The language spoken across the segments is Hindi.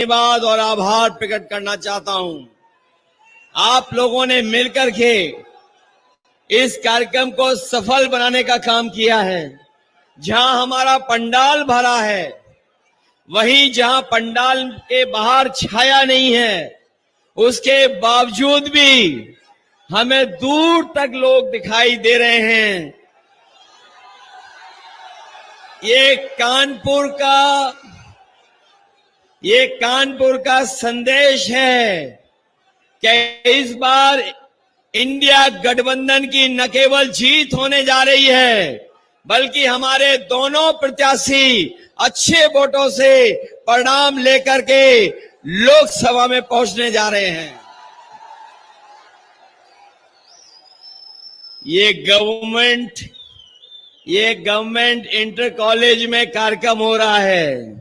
धन्यवाद और आभार प्रकट करना चाहता हूं। आप लोगों ने मिलकर के इस कार्यक्रम को सफल बनाने का काम किया है। जहां हमारा पंडाल भरा है, वहीं जहां पंडाल के बाहर छाया नहीं है, उसके बावजूद भी हमें दूर तक लोग दिखाई दे रहे हैं। ये कानपुर का संदेश है कि इस बार इंडिया गठबंधन की न केवल जीत होने जा रही है, बल्कि हमारे दोनों प्रत्याशी अच्छे वोटों से परिणाम लेकर के लोकसभा में पहुंचने जा रहे हैं। ये गवर्नमेंट इंटर कॉलेज में कार्यक्रम हो रहा है।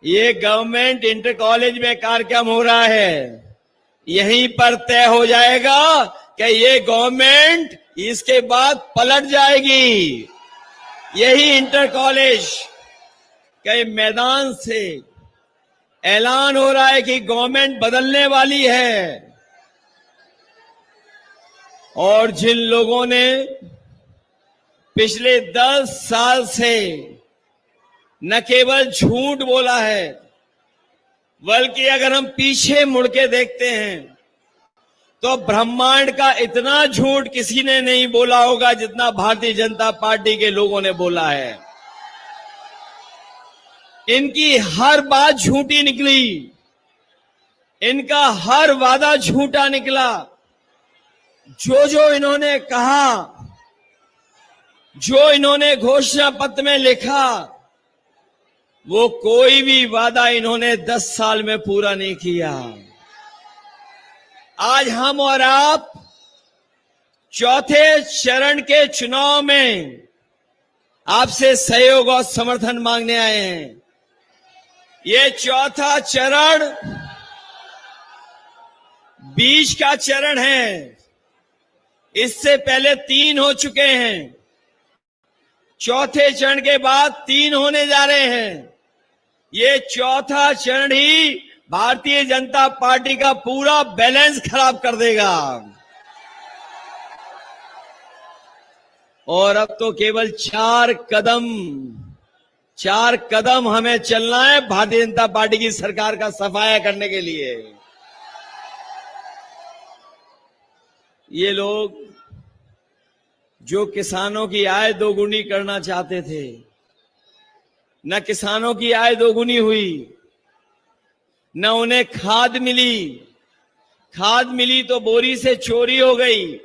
ये गवर्नमेंट इंटर कॉलेज में कार्यक्रम हो रहा है। यहीं पर तय हो जाएगा कि ये गवर्नमेंट इसके बाद पलट जाएगी। यही इंटर कॉलेज के मैदान से ऐलान हो रहा है कि गवर्नमेंट बदलने वाली है। और जिन लोगों ने पिछले 10 साल से न केवल झूठ बोला है, बल्कि अगर हम पीछे मुड़ के देखते हैं तो ब्रह्मांड का इतना झूठ किसी ने नहीं बोला होगा जितना भारतीय जनता पार्टी के लोगों ने बोला है। इनकी हर बात झूठी निकली, इनका हर वादा झूठा निकला। जो इन्होंने कहा, जो इन्होंने घोषणा पत्र में लिखा, वो कोई भी वादा इन्होंने 10 साल में पूरा नहीं किया। आज हम और आप चौथे चरण के चुनाव में आपसे सहयोग और समर्थन मांगने आए हैं। ये चौथा चरण बीच का चरण है। इससे पहले 3 हो चुके हैं। चौथे चरण के बाद 3 होने जा रहे हैं। ये चौथा चरण ही भारतीय जनता पार्टी का पूरा बैलेंस खराब कर देगा। और अब तो केवल 4 कदम हमें चलना है भारतीय जनता पार्टी की सरकार का सफाया करने के लिए। ये लोग जो किसानों की आय दोगुनी करना चाहते थे, न किसानों की आय दोगुनी हुई, न उन्हें खाद मिली तो बोरी से चोरी हो गई।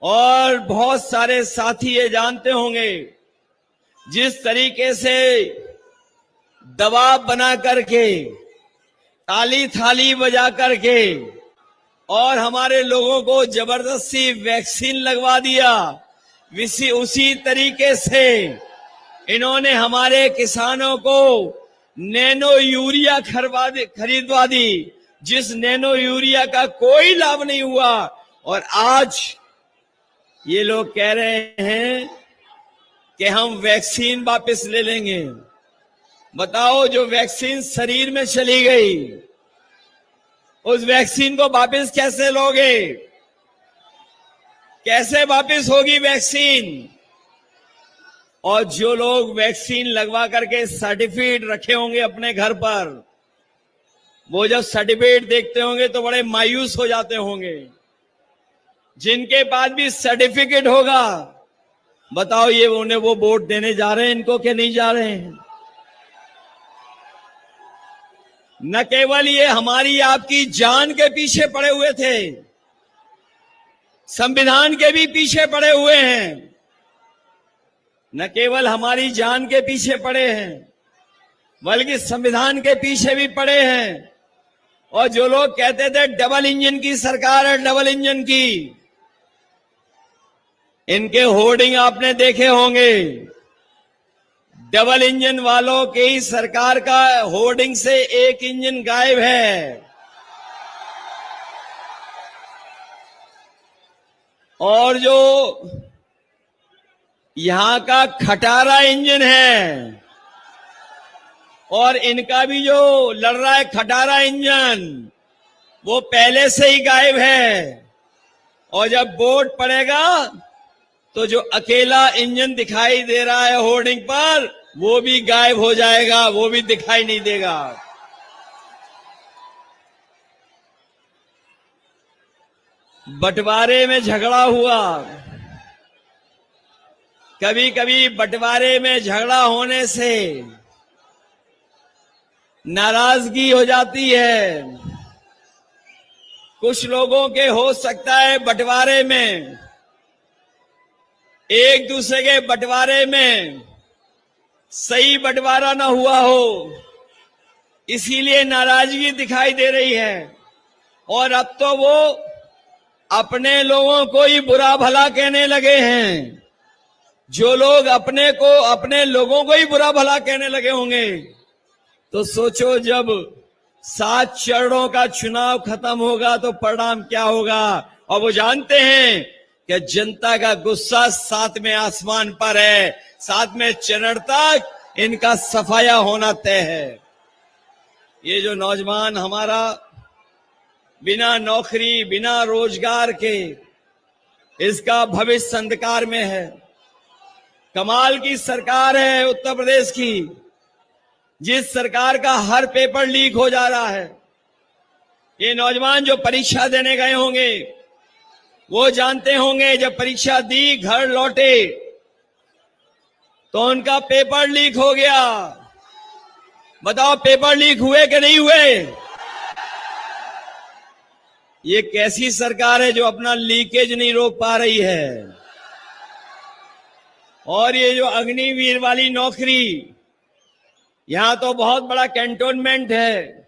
और बहुत सारे साथी ये जानते होंगे, जिस तरीके से दबाव बना करके, ताली थाली बजा करके और हमारे लोगों को जबरदस्ती वैक्सीन लगवा दिया, उसी तरीके से इन्होंने हमारे किसानों को नैनो यूरिया खरीदवा दी, जिस नैनो यूरिया का कोई लाभ नहीं हुआ। और आज ये लोग कह रहे हैं कि हम वैक्सीन वापस ले लेंगे। बताओ, जो वैक्सीन शरीर में चली गई, उस वैक्सीन को वापस कैसे लोगे? कैसे वापस होगी वैक्सीन? और जो लोग वैक्सीन लगवा करके सर्टिफिकेट रखे होंगे अपने घर पर, वो जब सर्टिफिकेट देखते होंगे तो बड़े मायूस हो जाते होंगे। जिनके पास भी सर्टिफिकेट होगा, बताओ ये उन्हें वो वोट देने जा रहे हैं इनको कि नहीं जा रहे हैं? न केवल ये हमारी आपकी जान के पीछे पड़े हुए थे, संविधान के भी पीछे पड़े हुए हैं। न केवल हमारी जान के पीछे पड़े हैं, बल्कि संविधान के पीछे भी पड़े हैं। और जो लोग कहते थे डबल इंजन की सरकार है, डबल इंजन की, इनके होर्डिंग आपने देखे होंगे। डबल इंजन वालों के ही सरकार का होर्डिंग से एक इंजन गायब है। और जो यहां का खटारा इंजन है, और इनका भी जो लड़ रहा है खटारा इंजन, वो पहले से ही गायब है। और जब वोट पड़ेगा तो जो अकेला इंजन दिखाई दे रहा है होर्डिंग पर, वो भी गायब हो जाएगा, वो भी दिखाई नहीं देगा। बंटवारे में झगड़ा हुआ, कभी कभी बंटवारे में झगड़ा होने से नाराजगी हो जाती है। कुछ लोगों के हो सकता है बंटवारे में, एक दूसरे के बंटवारे में सही बंटवारा ना हुआ हो, इसीलिए नाराजगी दिखाई दे रही है। और अब तो वो अपने लोगों को ही बुरा भला कहने लगे हैं। जो लोग अपने लोगों को ही बुरा भला कहने लगे होंगे, तो सोचो जब 7 चरणों का चुनाव खत्म होगा तो परिणाम क्या होगा। और वो जानते हैं कि जनता का गुस्सा 7वें आसमान पर है, 7वें चरण तक इनका सफाया होना तय है। ये जो नौजवान हमारा बिना नौकरी बिना रोजगार के, इसका भविष्य अंधकार में है। कमाल की सरकार है उत्तर प्रदेश की, जिस सरकार का हर पेपर लीक हो जा रहा है। ये नौजवान जो परीक्षा देने गए होंगे वो जानते होंगे, जब परीक्षा दी घर लौटे तो उनका पेपर लीक हो गया। बताओ पेपर लीक हुए कि नहीं हुए? ये कैसी सरकार है जो अपना लीकेज नहीं रोक पा रही है। और ये जो अग्निवीर वाली नौकरी, यहां तो बहुत बड़ा कैंटोनमेंट है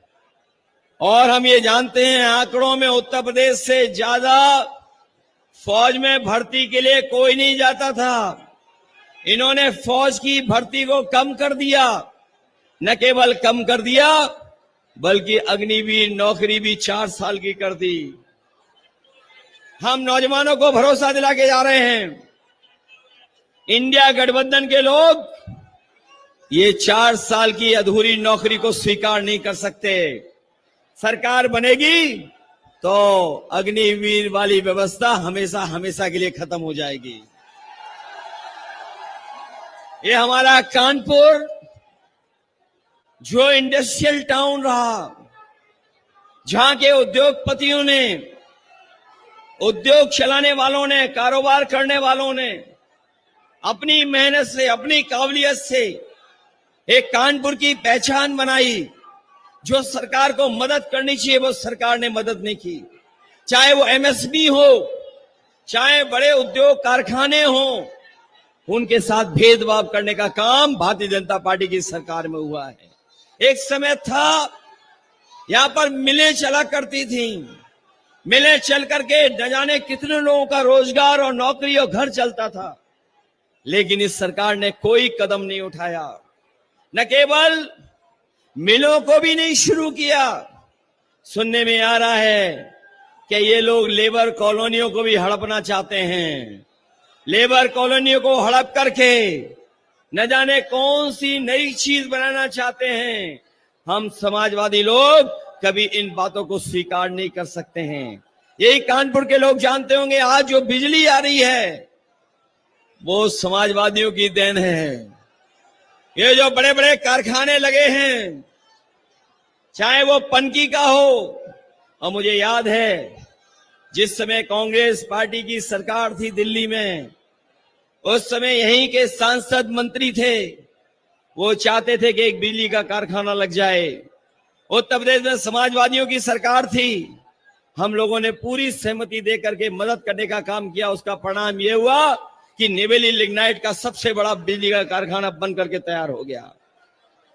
और हम ये जानते हैं आंकड़ों में उत्तर प्रदेश से ज्यादा फौज में भर्ती के लिए कोई नहीं जाता था। इन्होंने फौज की भर्ती को कम कर दिया, न केवल कम कर दिया बल्कि अग्निवीर नौकरी भी 4 साल की कर दी। हम नौजवानों को भरोसा दिला के जा रहे हैं, इंडिया गठबंधन के लोग ये 4 साल की अधूरी नौकरी को स्वीकार नहीं कर सकते। सरकार बनेगी तो अग्निवीर वाली व्यवस्था हमेशा हमेशा के लिए खत्म हो जाएगी। ये हमारा कानपुर जो इंडस्ट्रियल टाउन रहा, जहां के उद्योगपतियों ने, उद्योग चलाने वालों ने, कारोबार करने वालों ने अपनी मेहनत से, अपनी काबिलियत से एक कानपुर की पहचान बनाई। जो सरकार को मदद करनी चाहिए वो सरकार ने मदद नहीं की। चाहे वो एमएसएमई हो, चाहे बड़े उद्योग कारखाने हो, उनके साथ भेदभाव करने का काम भारतीय जनता पार्टी की सरकार में हुआ है। एक समय था यहां पर मिलें चला करती थी, मिलें चल करके न जाने कितने लोगों का रोजगार और नौकरी और घर चलता था। लेकिन इस सरकार ने कोई कदम नहीं उठाया, न केवल मिलों को भी नहीं शुरू किया। सुनने में आ रहा है कि ये लोग लेबर कॉलोनियों को भी हड़पना चाहते हैं। लेबर कॉलोनियों को हड़प करके न जाने कौन सी नई चीज बनाना चाहते हैं। हम समाजवादी लोग कभी इन बातों को स्वीकार नहीं कर सकते हैं। यही कानपुर के लोग जानते होंगे, आज जो बिजली आ रही है वो समाजवादियों की देन है। ये जो बड़े बड़े कारखाने लगे हैं, चाहे वो पनकी का हो, और मुझे याद है जिस समय कांग्रेस पार्टी की सरकार थी दिल्ली में, उस समय यहीं के सांसद मंत्री थे, वो चाहते थे कि एक बिजली का कारखाना लग जाए। उत्तर प्रदेश में समाजवादियों की सरकार थी, हम लोगों ने पूरी सहमति देकर के मदद करने का काम किया। उसका परिणाम ये हुआ कि निवेली लिग्नाइट का सबसे बड़ा बिजली का कारखाना बन करके तैयार हो गया।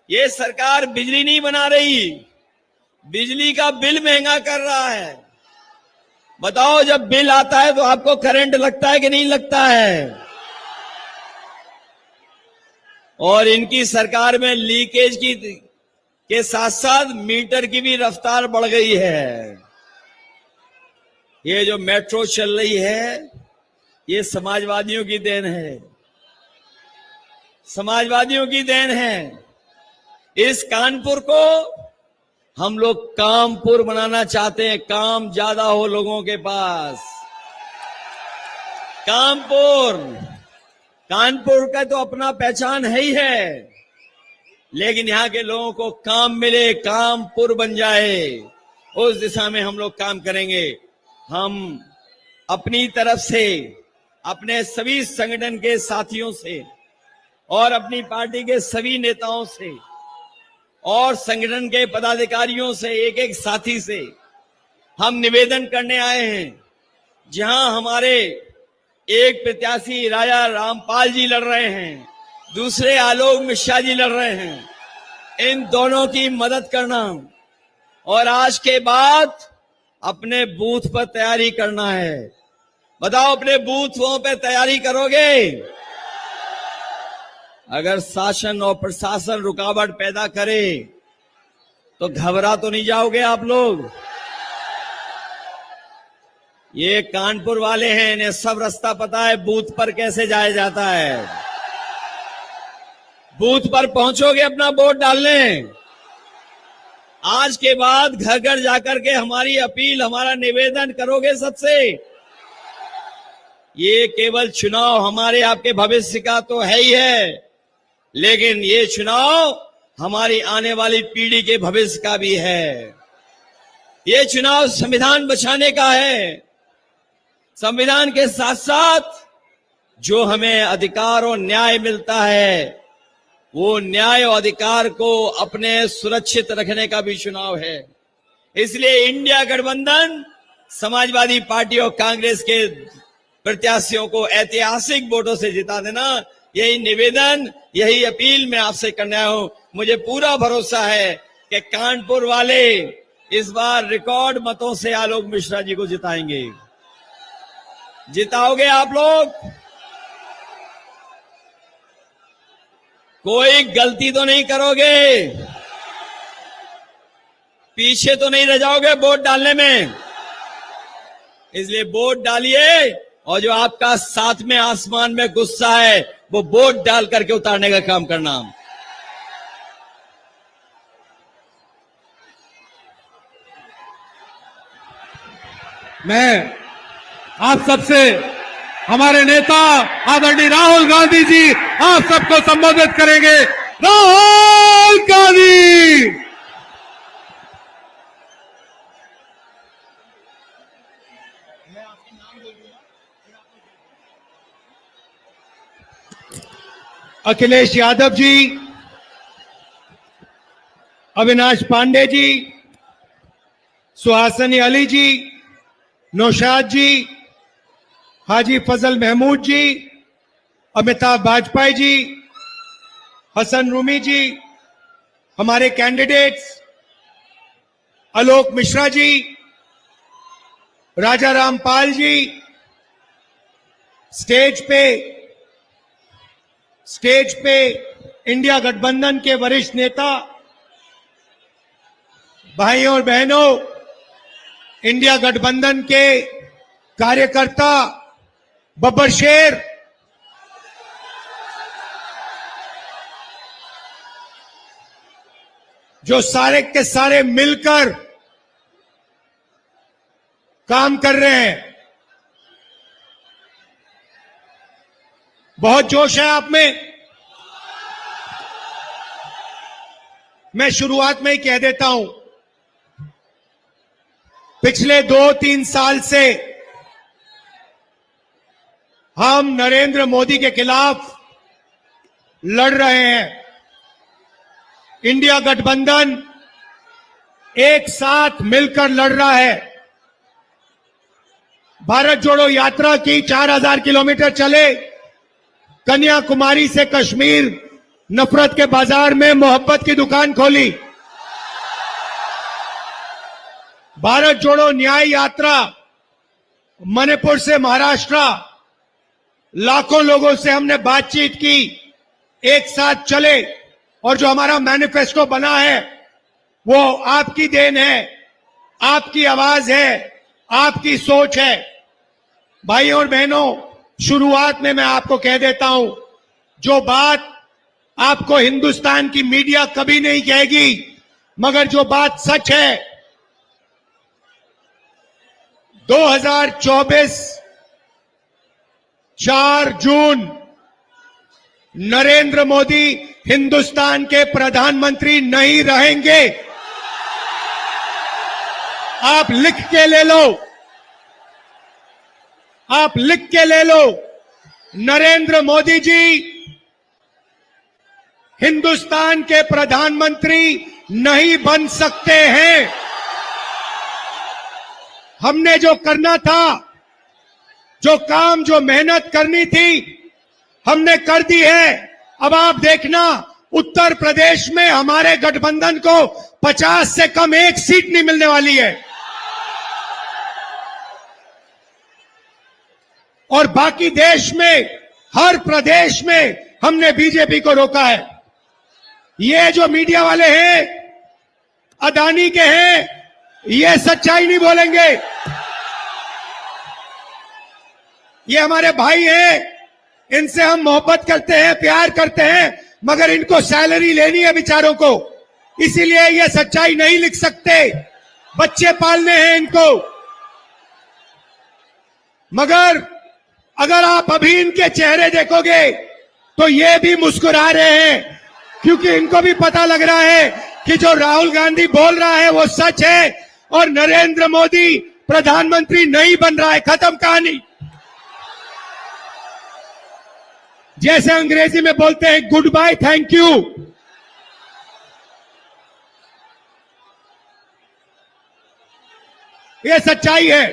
ये सरकार बिजली नहीं बना रही, बिजली का बिल महंगा कर रहा है। बताओ जब बिल आता है तो आपको करंट लगता है कि नहीं लगता है? और इनकी सरकार में लीकेज के साथ साथ मीटर की भी रफ्तार बढ़ गई है। ये जो मेट्रो चल रही है ये समाजवादियों की देन है, समाजवादियों की देन है। इस कानपुर को हम लोग कामपुर बनाना चाहते हैं। काम ज्यादा हो लोगों के पास। कानपुर का तो अपना पहचान है ही है, लेकिन यहां के लोगों को काम मिले, कामपुर बन जाए, उस दिशा में हम लोग काम करेंगे। हम अपनी तरफ से, अपने सभी संगठन के साथियों से और अपनी पार्टी के सभी नेताओं से और संगठन के पदाधिकारियों से, एक एक साथी से हम निवेदन करने आए हैं। जहां हमारे एक प्रत्याशी राजा रामपाल जी लड़ रहे हैं, दूसरे आलोक मिश्रा जी लड़ रहे हैं, इन दोनों की मदद करना और आज के बाद अपने बूथ पर तैयारी करना है। बताओ, अपने बूथों पे तैयारी करोगे? अगर शासन और प्रशासन रुकावट पैदा करे तो घबरा तो नहीं जाओगे आप लोग? ये कानपुर वाले हैं, इन्हें सब रास्ता पता है बूथ पर कैसे जाया जाता है। बूथ पर पहुंचोगे अपना वोट डालने। आज के बाद घर घर जाकर के हमारी अपील, हमारा निवेदन करोगे सबसे। ये केवल चुनाव हमारे आपके भविष्य का तो है ही है, लेकिन ये चुनाव हमारी आने वाली पीढ़ी के भविष्य का भी है। ये चुनाव संविधान बचाने का है। संविधान के साथ साथ जो हमें अधिकार और न्याय मिलता है, वो न्याय और अधिकार को अपने सुरक्षित रखने का भी चुनाव है। इसलिए इंडिया गठबंधन समाजवादी पार्टी और कांग्रेस के प्रत्याशियों को ऐतिहासिक वोटों से जिता देना, यही निवेदन, यही अपील मैं आपसे करने आया हूं। मुझे पूरा भरोसा है कि कानपुर वाले इस बार रिकॉर्ड मतों से आलोक मिश्रा जी को जिताएंगे। जिताओगे आप लोग? कोई गलती तो नहीं करोगे? पीछे तो नहीं रह जाओगे वोट डालने में? इसलिए वोट डालिए, और जो आपका साथ में आसमान में गुस्सा है वो वोट डाल करके उतारने का काम करना। मैं आप सबसे हमारे नेता आदरणीय राहुल गांधी जी आप सबको संबोधित करेंगे। राहुल गांधी। अखिलेश यादव जी, अविनाश पांडे जी, सुहासनी अली जी, नौशाद जी, हाजी फजल महमूद जी, अमिताभ बाजपेयी जी, हसन रूमी जी, हमारे कैंडिडेट्स आलोक मिश्रा जी, राजा रामपाल जी, स्टेज पे इंडिया गठबंधन के वरिष्ठ नेता, भाइयों और बहनों, इंडिया गठबंधन के कार्यकर्ता, बब्बर शेर, जो सारे के सारे मिलकर काम कर रहे हैं। बहुत जोश है आप में। मैं शुरुआत में ही कह देता हूं, पिछले 2-3 साल से हम नरेंद्र मोदी के खिलाफ लड़ रहे हैं। इंडिया गठबंधन एक साथ मिलकर लड़ रहा है। भारत जोड़ो यात्रा की 4000 किलोमीटर चले, कन्याकुमारी से कश्मीर, नफरत के बाजार में मोहब्बत की दुकान खोली। भारत जोड़ो न्याय यात्रा मणिपुर से महाराष्ट्र, लाखों लोगों से हमने बातचीत की, एक साथ चले, और जो हमारा मैनिफेस्टो बना है वो आपकी देन है, आपकी आवाज है, आपकी सोच है। भाइयों और बहनों, शुरुआत में मैं आपको कह देता हूं, जो बात आपको हिंदुस्तान की मीडिया कभी नहीं कहेगी, मगर जो बात सच है, 2024 4 जून नरेंद्र मोदी हिंदुस्तान के प्रधानमंत्री नहीं रहेंगे। आप लिख के ले लो, आप लिख के ले लो, नरेंद्र मोदी जी हिंदुस्तान के प्रधानमंत्री नहीं बन सकते हैं। हमने जो करना था, जो काम, जो मेहनत करनी थी, हमने कर दी है। अब आप देखना, उत्तर प्रदेश में हमारे गठबंधन को 50 से कम एक सीट नहीं मिलने वाली है, और बाकी देश में हर प्रदेश में हमने बीजेपी को रोका है। ये जो मीडिया वाले हैं, अदानी के हैं, ये सच्चाई नहीं बोलेंगे। ये हमारे भाई हैं, इनसे हम मोहब्बत करते हैं, प्यार करते हैं, मगर इनको सैलरी लेनी है बेचारों को, इसीलिए ये सच्चाई नहीं लिख सकते। बच्चे पालने हैं इनको। मगर अगर आप अभी इनके चेहरे देखोगे तो ये भी मुस्कुरा रहे हैं, क्योंकि इनको भी पता लग रहा है कि जो राहुल गांधी बोल रहा है वो सच है, और नरेंद्र मोदी प्रधानमंत्री नहीं बन रहा है। खत्म कहानी। जैसे अंग्रेजी में बोलते हैं गुड बाय, थैंक यू। ये सच्चाई है।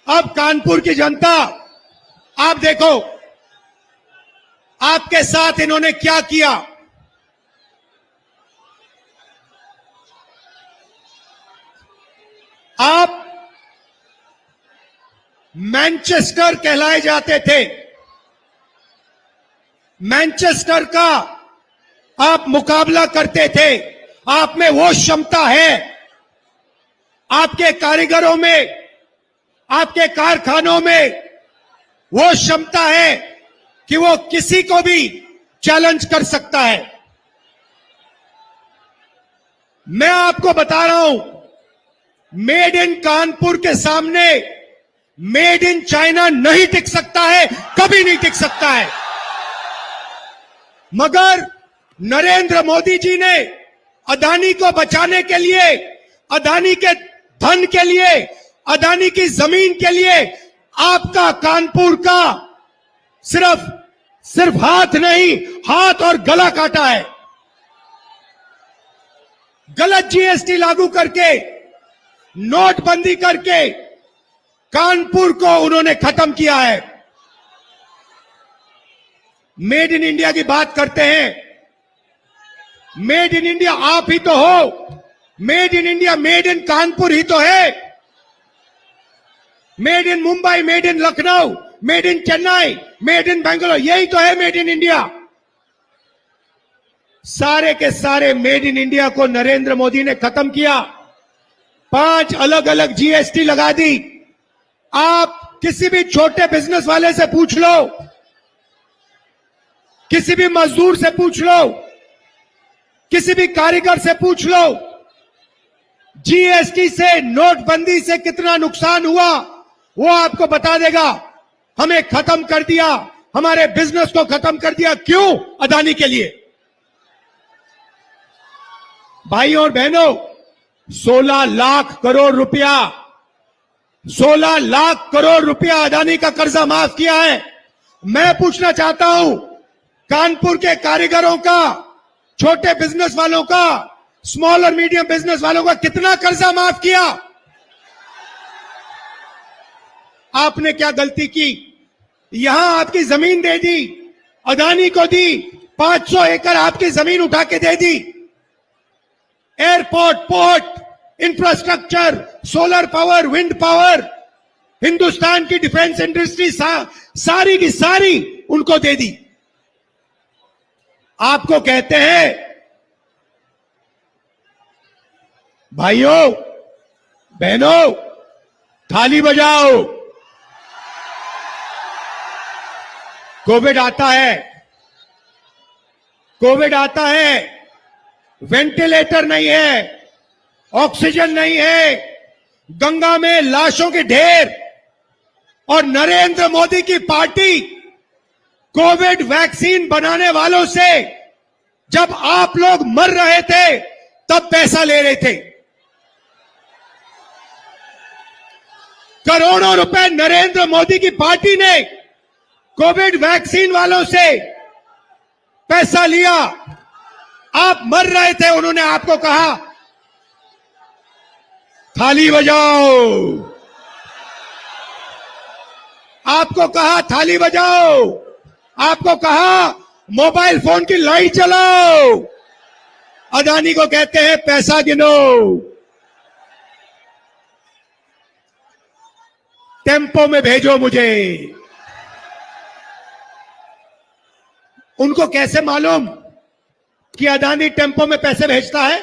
अब कानपुर की जनता, आप देखो आपके साथ इन्होंने क्या किया। आप मैनचेस्टर कहलाए जाते थे, मैनचेस्टर का आप मुकाबला करते थे। आप में वो क्षमता है, आपके कारीगरों में, आपके कारखानों में वो क्षमता है कि वो किसी को भी चैलेंज कर सकता है। मैं आपको बता रहा हूं, मेड इन कानपुर के सामने मेड इन चाइना नहीं टिक सकता है, कभी नहीं टिक सकता है। मगर नरेंद्र मोदी जी ने अदानी को बचाने के लिए, अदानी के धन के लिए, अदानी की जमीन के लिए आपका कानपुर का सिर्फ हाथ नहीं, हाथ और गला काटा है। गलत जीएसटी लागू करके, नोटबंदी करके कानपुर को उन्होंने खत्म किया है। मेड इन इंडिया की बात करते हैं, मेड इन इंडिया आप ही तो हो। Made in India, made in Kanpur ही तो है। Made in Mumbai, made in Lucknow, made in Chennai, made in Bangalore, यही तो है मेड इन इंडिया। सारे के सारे मेड इन इंडिया को नरेंद्र मोदी ने खत्म किया। 5 अलग अलग जीएसटी लगा दी। आप किसी भी छोटे बिजनेस वाले से पूछ लो, किसी भी मजदूर से पूछ लो, किसी भी कारीगर से पूछ लो, जीएसटी से, नोटबंदी से कितना नुकसान हुआ वो आपको बता देगा। हमें खत्म कर दिया, हमारे बिजनेस को खत्म कर दिया। क्यों? अदानी के लिए। भाइयों और बहनों, 16 लाख करोड़ रुपया, 16 लाख करोड़ रुपया अदानी का कर्जा माफ किया है। मैं पूछना चाहता हूं, कानपुर के कारीगरों का, छोटे बिजनेस वालों का, स्मॉल और मीडियम बिजनेस वालों का कितना कर्जा माफ किया? आपने क्या गलती की? यहां आपकी जमीन दे दी, अदानी को दी, 500 एकड़ आपकी जमीन उठा के दे दी। Airport, port, infrastructure, solar power, wind power, Hindustan की डिफेंस इंडस्ट्री सारी की सारी उनको दे दी। आपको कहते हैं भाइयों बहनों, थाली बजाओ। कोविड आता है, कोविड आता है, वेंटिलेटर नहीं है, ऑक्सीजन नहीं है, गंगा में लाशों के ढेर, और नरेंद्र मोदी की पार्टी कोविड वैक्सीन बनाने वालों से जब आप लोग मर रहे थे तब पैसा ले रहे थे। करोड़ों रुपए नरेंद्र मोदी की पार्टी ने कोविड वैक्सीन वालों से पैसा लिया। आप मर रहे थे, उन्होंने आपको कहा थाली बजाओ, आपको कहा थाली बजाओ, आपको कहा मोबाइल फोन की लाइट जलाओ। अदानी को कहते हैं पैसा गिनो, टेम्पो में भेजो मुझे। उनको कैसे मालूम कि अदानी टेम्पो में पैसे भेजता है?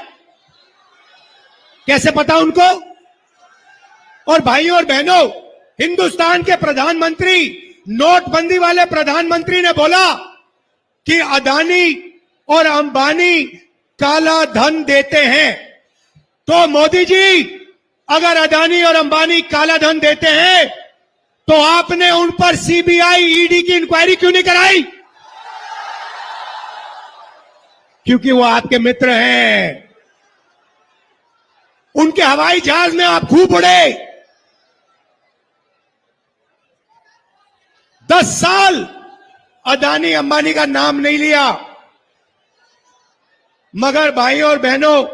कैसे पता उनको? और भाइयों और बहनों, हिंदुस्तान के प्रधानमंत्री, नोटबंदी वाले प्रधानमंत्री ने बोला कि अदानी और अंबानी काला धन देते हैं। तो मोदी जी, अगर अदानी और अंबानी काला धन देते हैं तो आपने उन पर सीबीआई, ईडी की इंक्वायरी क्यों नहीं कराई? क्योंकि वो आपके मित्र हैं। उनके हवाई जहाज में आप खूब उड़े। 10 साल अदानी अंबानी का नाम नहीं लिया। मगर भाइयों और बहनों,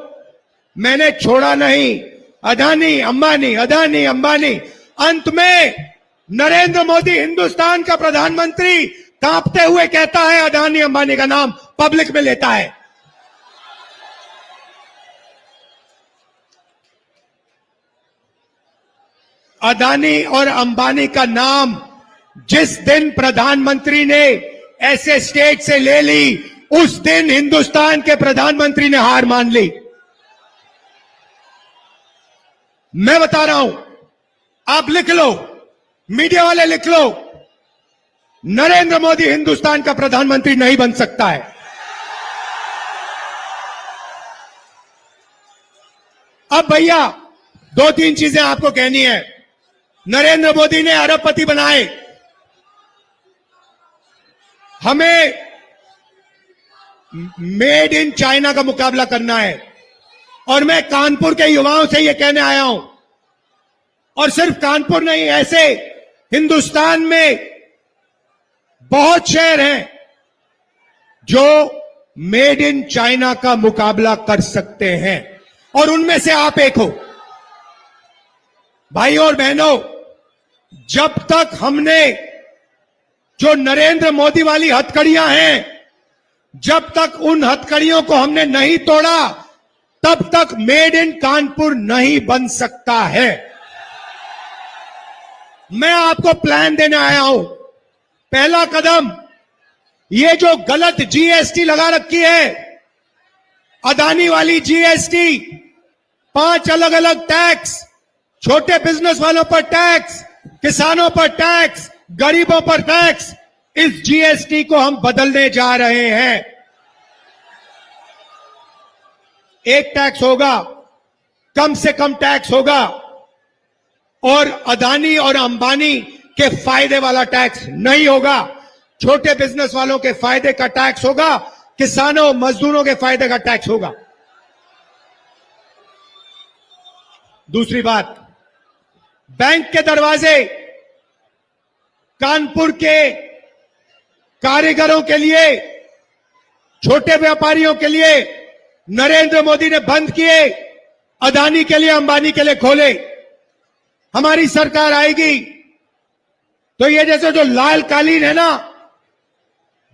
मैंने छोड़ा नहीं। अदानी अंबानी, अदानी अंबानी। अंत में नरेंद्र मोदी, हिंदुस्तान का प्रधानमंत्री, कांपते हुए कहता है अदानी अंबानी का नाम पब्लिक में लेता है। अदानी और अंबानी का नाम जिस दिन प्रधानमंत्री ने ऐसे स्टेट से ले ली, उस दिन हिंदुस्तान के प्रधानमंत्री ने हार मान ली। मैं बता रहा हूं, आप लिख लो, मीडिया वाले लिख लो, नरेंद्र मोदी हिंदुस्तान का प्रधानमंत्री नहीं बन सकता है। अब भैया 2-3 चीजें आपको कहनी है। नरेंद्र मोदी ने अरबपति बनाए, हमें मेड इन चाइना का मुकाबला करना है। और मैं कानपुर के युवाओं से यह कहने आया हूं, और सिर्फ कानपुर नहीं, ऐसे हिंदुस्तान में बहुत शहर हैं जो मेड इन चाइना का मुकाबला कर सकते हैं, और उनमें से आप एक हो। भाइयों और बहनों, जब तक हमने जो नरेंद्र मोदी वाली हथकड़ियां हैं, जब तक उन हथकड़ियों को हमने नहीं तोड़ा, तब तक मेड इन कानपुर नहीं बन सकता है। मैं आपको प्लान देने आया हूं। पहला कदम, ये जो गलत जीएसटी लगा रखी है, अदानी वाली जीएसटी, 5 अलग अलग टैक्स, छोटे बिजनेस वालों पर टैक्स, किसानों पर टैक्स, गरीबों पर टैक्स, इस जीएसटी को हम बदलने जा रहे हैं। एक टैक्स होगा, कम से कम टैक्स होगा, और अदानी और अंबानी के फायदे वाला टैक्स नहीं होगा। छोटे बिजनेस वालों के फायदे का टैक्स होगा, किसानों, मजदूरों के फायदे का टैक्स होगा। दूसरी बात, बैंक के दरवाजे कानपुर के कारीगरों के लिए, छोटे व्यापारियों के लिए नरेंद्र मोदी ने बंद किए, अदानी के लिए, अंबानी के लिए खोले। हमारी सरकार आएगी तो ये जैसे जो लाल कालीन है ना,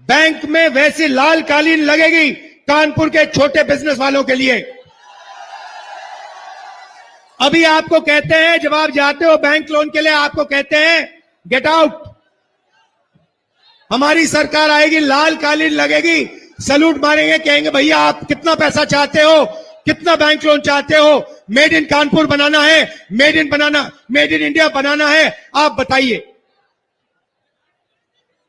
बैंक में वैसी लाल कालीन लगेगी कानपुर के छोटे बिजनेस वालों के लिए। अभी आपको कहते हैं, जब आप जाते हो बैंक लोन के लिए, आपको कहते हैं गेट आउट। हमारी सरकार आएगी, लाल कालीन लगेगी, सैल्यूट मारेंगे, कहेंगे भैया आप कितना पैसा चाहते हो, कितना बैंक लोन चाहते हो, मेड इन कानपुर बनाना है, मेड इन इंडिया बनाना है, आप बताइए।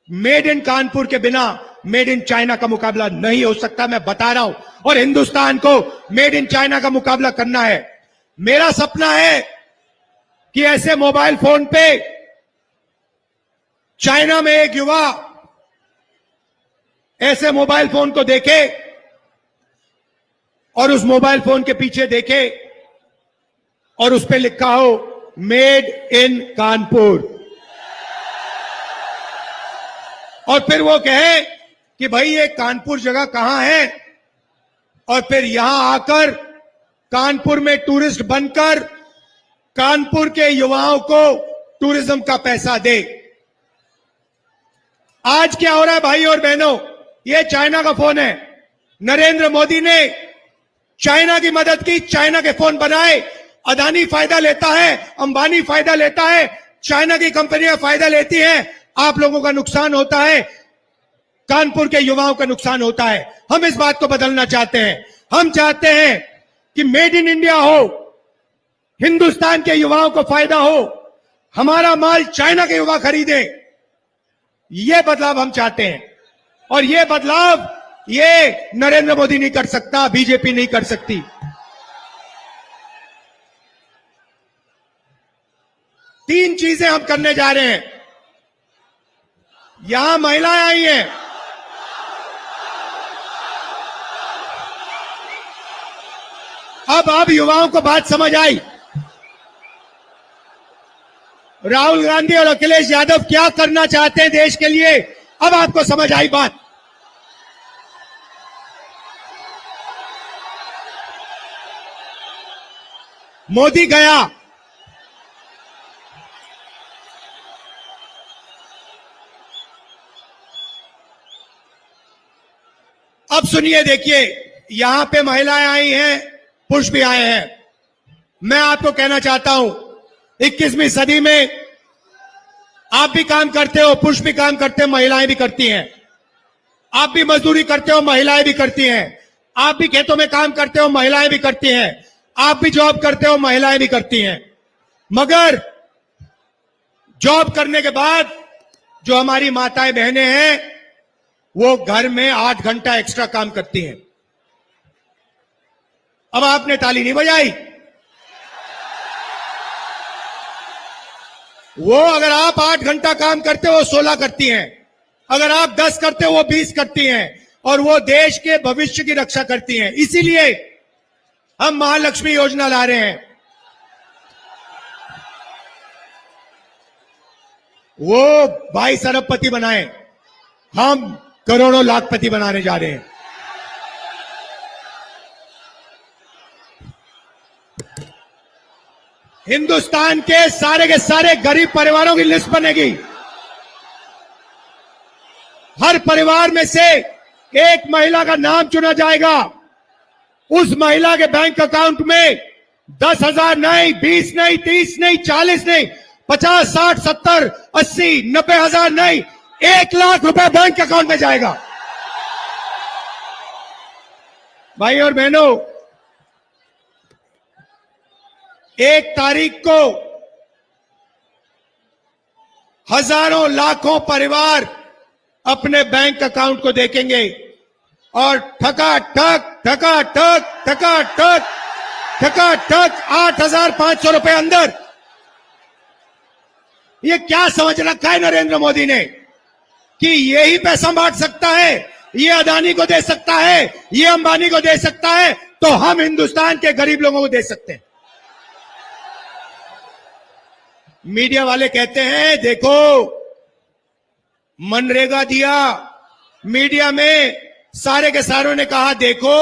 मेड इन कानपुर के बिना मेड इन चाइना का मुकाबला नहीं हो सकता, मैं बता रहा हूं। और हिंदुस्तान को मेड इन चाइना का मुकाबला करना है। मेरा सपना है कि ऐसे मोबाइल फोन पे चाइना में एक युवा ऐसे मोबाइल फोन को देखे और उस मोबाइल फोन के पीछे देखे और उस पे लिखा हो मेड इन कानपुर, और फिर वो कहे कि भाई ये कानपुर जगह कहां है, और फिर यहां आकर कानपुर में टूरिस्ट बनकर कानपुर के युवाओं को टूरिज्म का पैसा दे। आज क्या हो रहा है भाई और बहनों, ये चाइना का फोन है। नरेंद्र मोदी ने चाइना की मदद की, चाइना के फोन बनाए। अदानी फायदा लेता है, अंबानी फायदा लेता है, चाइना की कंपनियां फायदा लेती हैं। आप लोगों का नुकसान होता है, कानपुर के युवाओं का नुकसान होता है। हम इस बात को बदलना चाहते हैं। हम चाहते हैं कि मेड इन इंडिया हो, हिंदुस्तान के युवाओं को फायदा हो, हमारा माल चाइना के युवा खरीदे। यह बदलाव हम चाहते हैं, और यह बदलाव ये नरेंद्र मोदी नहीं कर सकता, बीजेपी नहीं कर सकती। तीन चीजें हम करने जा रहे हैं। यहां महिलाएं आई हैं, अब युवाओं को बात समझ आई। राहुल गांधी और अखिलेश यादव क्या करना चाहते हैं देश के लिए, अब आपको समझ आई बात। मोदी गया, अब सुनिए, देखिए, यहां पे महिलाएं आई हैं, पुरुष भी आए हैं। मैं आपको कहना चाहता हूं, 21वीं सदी में आप भी काम करते हो, पुरुष भी काम करते हैं, महिलाएं भी करती हैं। आप भी मजदूरी करते हो, महिलाएं भी करती हैं। आप भी खेतों में काम करते हो, महिलाएं भी करती हैं। आप भी जॉब करते हो, महिलाएं भी करती हैं। मगर जॉब करने के बाद जो हमारी माताएं बहनें हैं, वो घर में 8 घंटा एक्स्ट्रा काम करती हैं। अब आपने ताली नहीं बजाई। वो अगर आप 8 घंटा काम करते हो, वो 16 करती हैं। अगर आप 10 करते हो, वो 20 करती हैं। और वो देश के भविष्य की रक्षा करती हैं। इसीलिए हम महालक्ष्मी योजना ला रहे हैं। वो 22 अरबपति बनाए, हम करोड़ों लाखपति बनाने जा रहे हैं। हिंदुस्तान के सारे गरीब परिवारों की लिस्ट बनेगी। हर परिवार में से एक महिला का नाम चुना जाएगा। उस महिला के बैंक अकाउंट में 10,000 नहीं, 20 नहीं, 30 नहीं, 40 नहीं, 50, 60, 70, 80, 90 हजार नहीं, 1 लाख रुपए बैंक अकाउंट में जाएगा। भाई और बहनों, 1 तारीख को हजारों लाखों परिवार अपने बैंक अकाउंट को देखेंगे और ठकाठक 8,500 रुपए अंदर। ये क्या समझ रखा है नरेंद्र मोदी ने कि यही पैसा बांट सकता है, ये अदानी को दे सकता है, ये अंबानी को दे सकता है, तो हम हिंदुस्तान के गरीब लोगों को दे सकते हैं। मीडिया वाले कहते हैं देखो मनरेगा दिया, मीडिया में सारे के सारों ने कहा देखो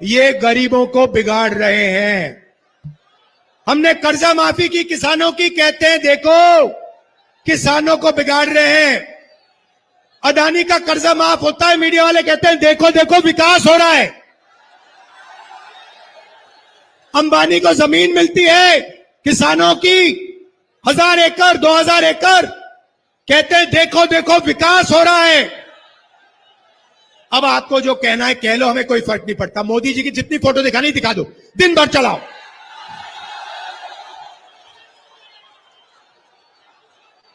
ये गरीबों को बिगाड़ रहे हैं। हमने कर्जा माफी की किसानों की, कहते हैं देखो किसानों को बिगाड़ रहे हैं। अदानी का कर्जा माफ होता है, मीडिया वाले कहते हैं देखो देखो विकास हो रहा है। अंबानी को जमीन मिलती है किसानों की 1000 एकड़ 2000 एकड़, कहते हैं देखो देखो विकास हो रहा है। अब आपको जो कहना है कह लो, हमें कोई फर्क नहीं पड़ता। मोदी जी की जितनी फोटो दिखानी दिखा दो, दिन भर चलाओ।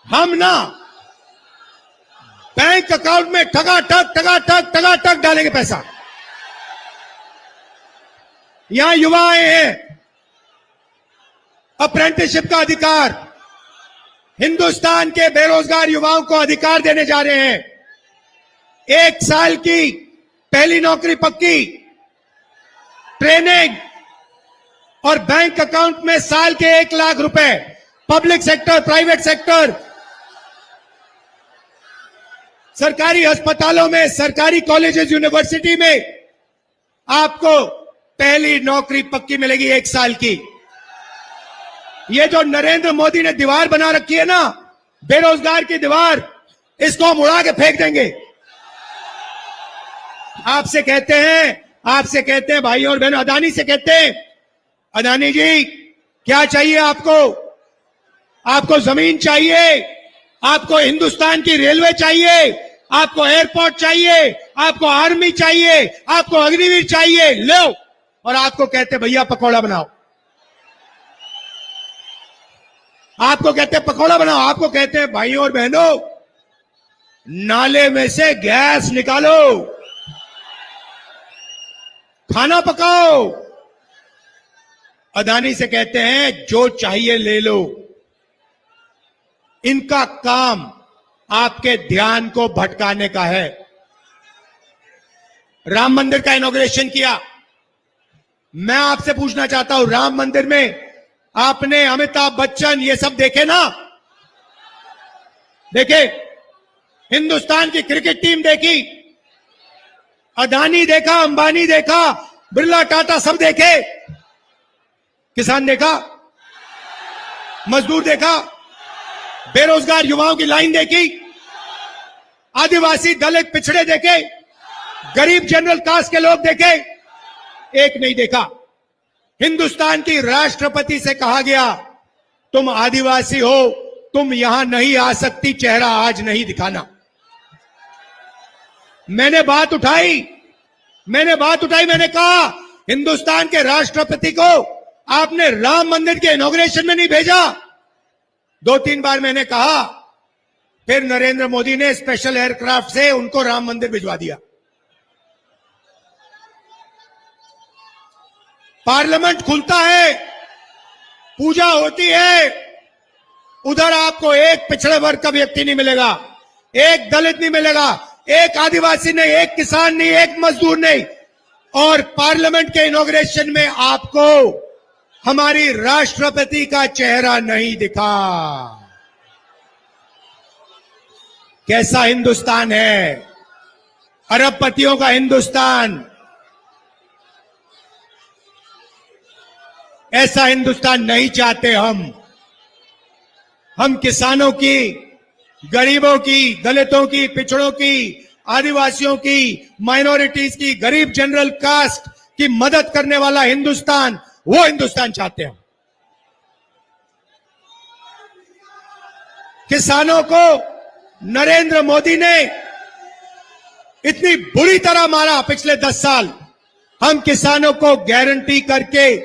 हम ना बैंक अकाउंट में ठगा ठग डालेंगे पैसा। यहां युवा आए हैं, अप्रेंटिसशिप का अधिकार, हिंदुस्तान के बेरोजगार युवाओं को अधिकार देने जा रहे हैं। 1 साल की पहली नौकरी पक्की, ट्रेनिंग और बैंक अकाउंट में साल के 1 लाख रुपए। पब्लिक सेक्टर, प्राइवेट सेक्टर, सरकारी अस्पतालों में, सरकारी कॉलेजेस, यूनिवर्सिटी में आपको पहली नौकरी पक्की मिलेगी 1 साल की। ये जो नरेंद्र मोदी ने दीवार बना रखी है ना, बेरोजगार की दीवार, इसको हम उड़ा के फेंक देंगे। आपसे कहते हैं भाई और बहनों, अदानी से कहते हैं, अदानी जी क्या चाहिए आपको? आपको जमीन चाहिए, आपको हिंदुस्तान की रेलवे चाहिए, आपको एयरपोर्ट चाहिए, आपको आर्मी चाहिए, आपको अग्निवीर चाहिए, लो। और आपको कहते भैया पकौड़ा बनाओ, आपको कहते पकौड़ा बनाओ, आपको कहते हैं भाइयों और बहनों नाले में से गैस निकालो, खाना पकाओ। अदानी से कहते हैं जो चाहिए ले लो। इनका काम आपके ध्यान को भटकाने का है। राम मंदिर का इनॉग्रेशन किया। मैं आपसे पूछना चाहता हूं, राम मंदिर में आपने अमिताभ बच्चन ये सब देखे ना? देखे? हिंदुस्तान की क्रिकेट टीम देखी, अदानी देखा, अंबानी देखा, बिरला, टाटा सब देखे। किसान देखा, मजदूर देखा, बेरोजगार युवाओं की लाइन देखी, आदिवासी, दलित, पिछड़े देखे, गरीब जनरल कास्ट के लोग देखे? एक नहीं देखा। हिंदुस्तान की राष्ट्रपति से कहा गया तुम आदिवासी हो, तुम यहां नहीं आ सकती, चेहरा आज नहीं दिखाना। मैंने बात उठाई, मैंने कहा हिंदुस्तान के राष्ट्रपति को आपने राम मंदिर के इनॉग्रेशन में नहीं भेजा। 2-3 बार मैंने कहा, फिर नरेंद्र मोदी ने स्पेशल एयरक्राफ्ट से उनको राम मंदिर भिजवा दिया। पार्लियामेंट खुलता है, पूजा होती है, उधर आपको एक पिछड़े वर्ग का व्यक्ति नहीं मिलेगा, एक दलित नहीं मिलेगा, एक आदिवासी नहीं, एक किसान नहीं, एक मजदूर नहीं। और पार्लियामेंट के इनॉग्रेशन में आपको हमारी राष्ट्रपति का चेहरा नहीं दिखा। कैसा हिंदुस्तान है? अरबपतियों का हिंदुस्तान। ऐसा हिंदुस्तान नहीं चाहते हम किसानों की, गरीबों की, दलितों की, पिछड़ों की, आदिवासियों की, माइनॉरिटीज की, गरीब जनरल कास्ट की मदद करने वाला हिंदुस्तान, वो हिंदुस्तान चाहते हैं। किसानों को नरेंद्र मोदी ने इतनी बुरी तरह मारा पिछले 10 साल। हम किसानों को गारंटी करके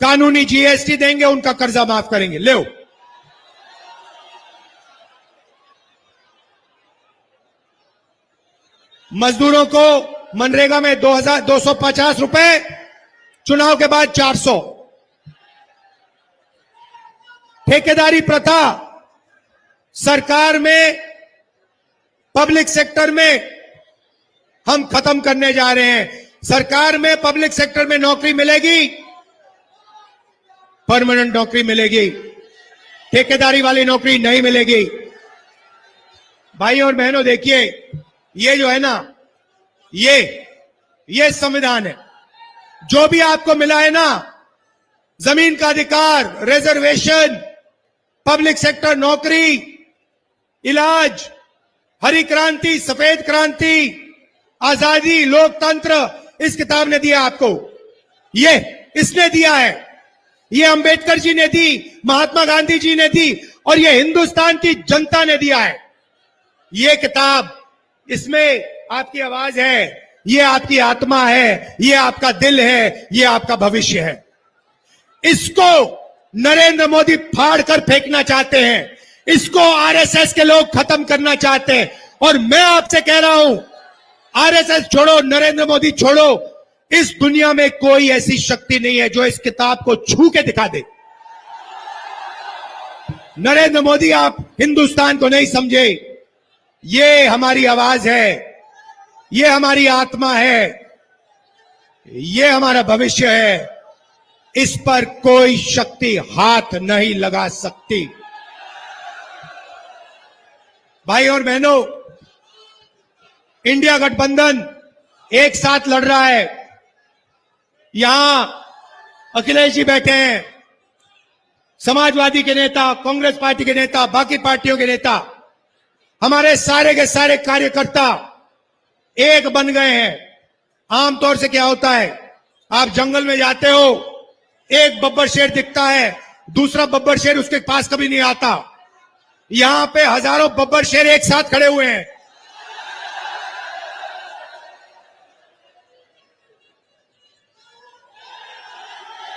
कानूनी जीएसटी देंगे, उनका कर्जा माफ करेंगे। ले मजदूरों को मनरेगा में 250 रुपए, चुनाव के बाद 400। ठेकेदारी प्रथा सरकार में, पब्लिक सेक्टर में हम खत्म करने जा रहे हैं। सरकार में, पब्लिक सेक्टर में नौकरी मिलेगी, परमानेंट नौकरी मिलेगी, ठेकेदारी वाली नौकरी नहीं मिलेगी। भाई और बहनों देखिए, ये जो है ना, ये संविधान है। जो भी आपको मिला है ना, जमीन का अधिकार, रिजर्वेशन, पब्लिक सेक्टर नौकरी, इलाज, हरी क्रांति, सफेद क्रांति, आजादी, लोकतंत्र, इस किताब ने दिया आपको। ये इसने दिया है, ये अंबेडकर जी ने दी, महात्मा गांधी जी ने दी, और ये हिंदुस्तान की जनता ने दिया है। ये किताब, इसमें आपकी आवाज है, ये आपकी आत्मा है, ये आपका दिल है, ये आपका भविष्य है। इसको नरेंद्र मोदी फाड़ कर फेंकना चाहते हैं, इसको आरएसएस के लोग खत्म करना चाहते हैं, और मैं आपसे कह रहा हूं, आरएसएस छोड़ो, नरेंद्र मोदी छोड़ो, इस दुनिया में कोई ऐसी शक्ति नहीं है जो इस किताब को छू के दिखा दे। नरेंद्र मोदी, आप हिंदुस्तान को नहीं समझे। ये हमारी आवाज है, ये हमारी आत्मा है, ये हमारा भविष्य है। इस पर कोई शक्ति हाथ नहीं लगा सकती। भाई और बहनों, इंडिया गठबंधन एक साथ लड़ रहा है। यहां अखिलेश जी बैठे हैं, समाजवादी के नेता, कांग्रेस पार्टी के नेता, बाकी पार्टियों के नेता, हमारे सारे के सारे कार्यकर्ता एक बन गए हैं। आमतौर से क्या होता है, आप जंगल में जाते हो, एक बब्बर शेर दिखता है, दूसरा बब्बर शेर उसके पास कभी नहीं आता। यहां पे हजारों बब्बर शेर एक साथ खड़े हुए हैं।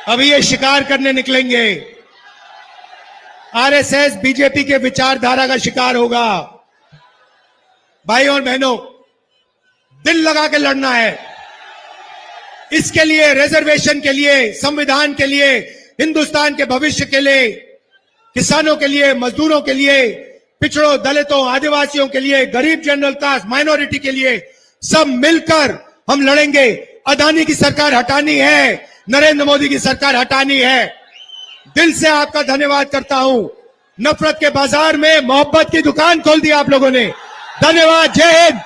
अभी ये शिकार करने निकलेंगे। आरएसएस बीजेपी के विचारधारा का शिकार होगा। भाई और बहनों, दिल लगा के लड़ना है। इसके लिए, रिजर्वेशन के लिए, संविधान के लिए, हिंदुस्तान के भविष्य के लिए, किसानों के लिए, मजदूरों के लिए, पिछड़ों, दलितों, आदिवासियों के लिए, गरीब जनरल कास्ट, माइनॉरिटी के लिए, सब मिलकर हम लड़ेंगे। अदानी की सरकार हटानी है, नरेंद्र मोदी की सरकार हटानी है। दिल से आपका धन्यवाद करता हूं। नफरत के बाजार में मोहब्बत की दुकान खोल दी आप लोगों ने। धन्यवाद। जय हिंद।